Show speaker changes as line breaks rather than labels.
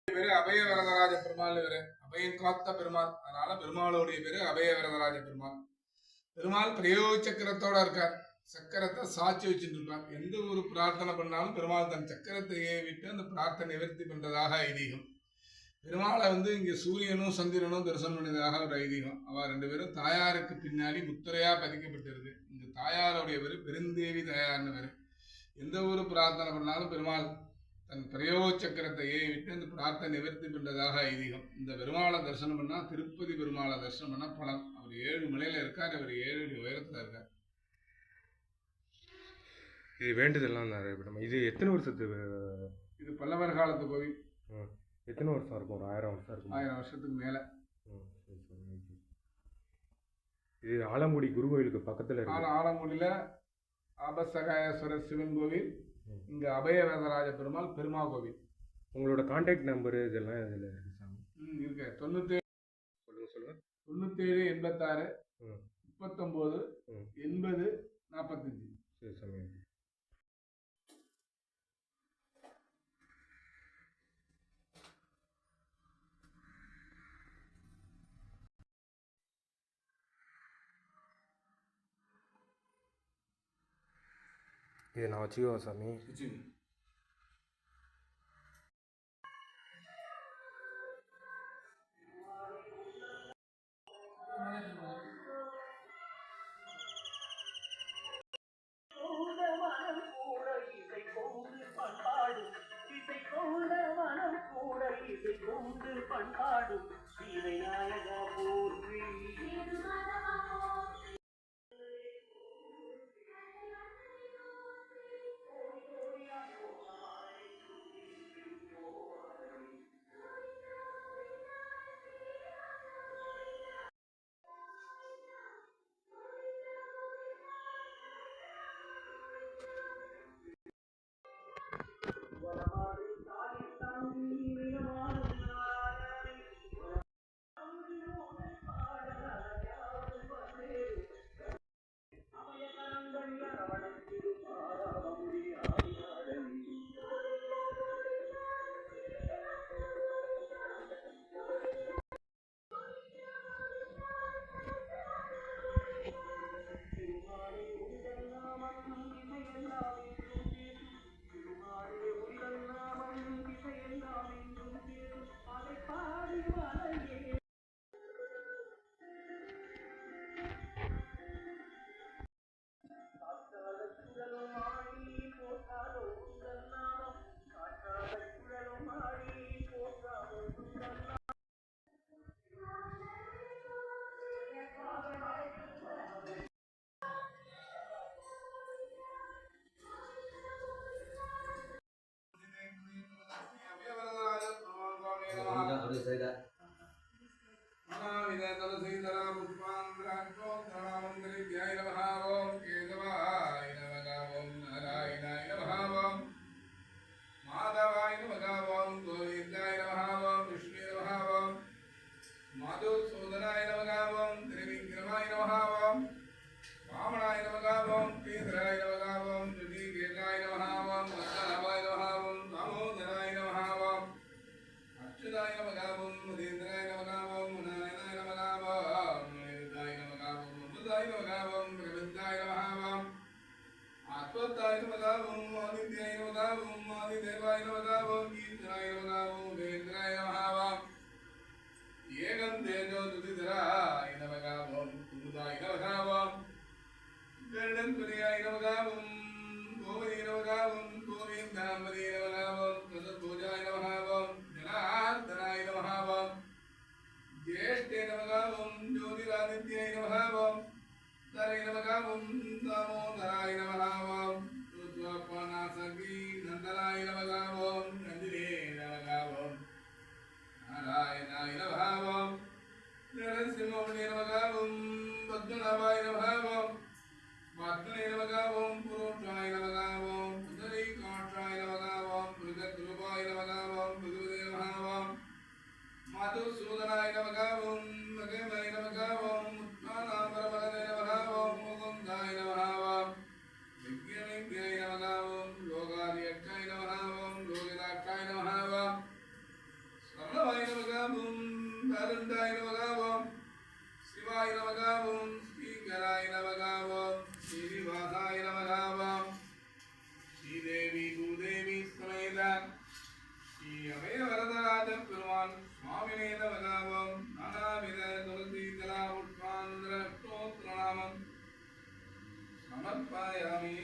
பேரு அபய வரதராஜ பெருமாள். அபயம் காத்த பெருமாள், அதனால பெருமாளுடைய பேரு அபய வரதராஜ பெருமாள். பெருமாள் பிரயோக சக்கரத்தோட இருக்கார். சக்கரத்தை சாட்சி வச்சுட்டு இருப்பார். எந்த ஒரு பிரார்த்தனை பண்ணாலும் பெருமாள் தன் சக்கரத்தை விட்டு அந்த பிரார்த்தனை நிவர்த்தி பண்றதாக ஐதீகம். பெருமாளை இங்க சூரியனும் சந்திரனும் தரிசனம் பண்ணதாக ஒரு ஐதீகம். அவ ரெண்டு பேரும் தாயாருக்கு பின்னாடி முத்திரையா பதிக்கப்பட்டிருக்கு. இந்த தாயாருடைய பேரு பெருந்தேவி தாயார்னு பேரு. எந்த ஒரு பிரார்த்தனை பண்ணாலும் பெருமாள் தன் பிரயோக சக்கரத்தை விட்டு அந்த பிரார்த்தனை நிவர்த்தி பண்றதாக ஐதீகம். இந்த பெருமாளை தரிசனம் பண்ணா, திருப்பதி பெருமாளை தரிசனம் பண்ணா பலன். அவர் 7 மலையில இருக்கார், அவர் 7 அடி உயரத்துல இருக்கார்.
இது வேண்டுதெல்லாம் இது எத்தனை வருஷத்து?
இது பல்லவர் காலத்து கோவில்.
எத்தனை வருஷம் இருக்கும்? ஒரு 1000 வருஷம் இருக்கும்.
1000 வருஷத்துக்கு மேல.
இது ஆலங்குடி குரு கோயிலுக்கு பக்கத்துல இருக்கு.
ஆலங்குடியில ஆபசகாயேஸ்வரர் சிவன் கோவில், இங்க அபய வரதராஜ பெருமாள் பெருமா கோவில்.
உங்களோட கான்டாக்ட் நம்பரு இதெல்லாம் இதுல இருக்கு சாமி?
இருக்கு. 97
சொல்லுங்க
97 86 39 80 45.
சரி சாமி. இதை நான் வச்சுக்கோ சாமி.
ज्येष्ठे नमः ओम ज्योतिरादित्याय नमः தரை நமகாவும் தாமோதராய நமகாவும் ருத்வப்பநாசகி நந்தனாய நமகாவும் நந்தினே நமகாவும் நாராயணாய நமகாவும் நரசிம்மமுனே நமகாவும் பத்மநாபாய நமகாவும் பத்மனே நமகாவும் புரோஷாய நமகாவும் புதரி காற்றாய நமகாவும் புதத்ரூபாய நமகாவும் புதுதே நமகாவும் மதுசூதனாய நமகாவும் மகேமய நமகாவும் உத்மானாபரபலனே நமகாவும் முகுந்தாய நமகாவும் விக்னவிக்னே நமகாவும் லோகாரியக்காய நமகாவும் லோகிதாக்காய நமகாவும் சரணவாய நமகாவும் தருண்டாய நமகாவும் சிவாய நமகாவும் ஸ்ரீகராய நமகாவும் ஸ்ரீனிவாசாய நமகாவும் ஸ்ரீதேவி பூதேவி சமேத ஸ்ரீ அபய வரதராஜ பெருமான் சுவாமினே நமகாவும் நானாவித துளசி தலா புஷ்பாந்திர ஸ்தோத்ரநாமம் சமர்ப்பயாமி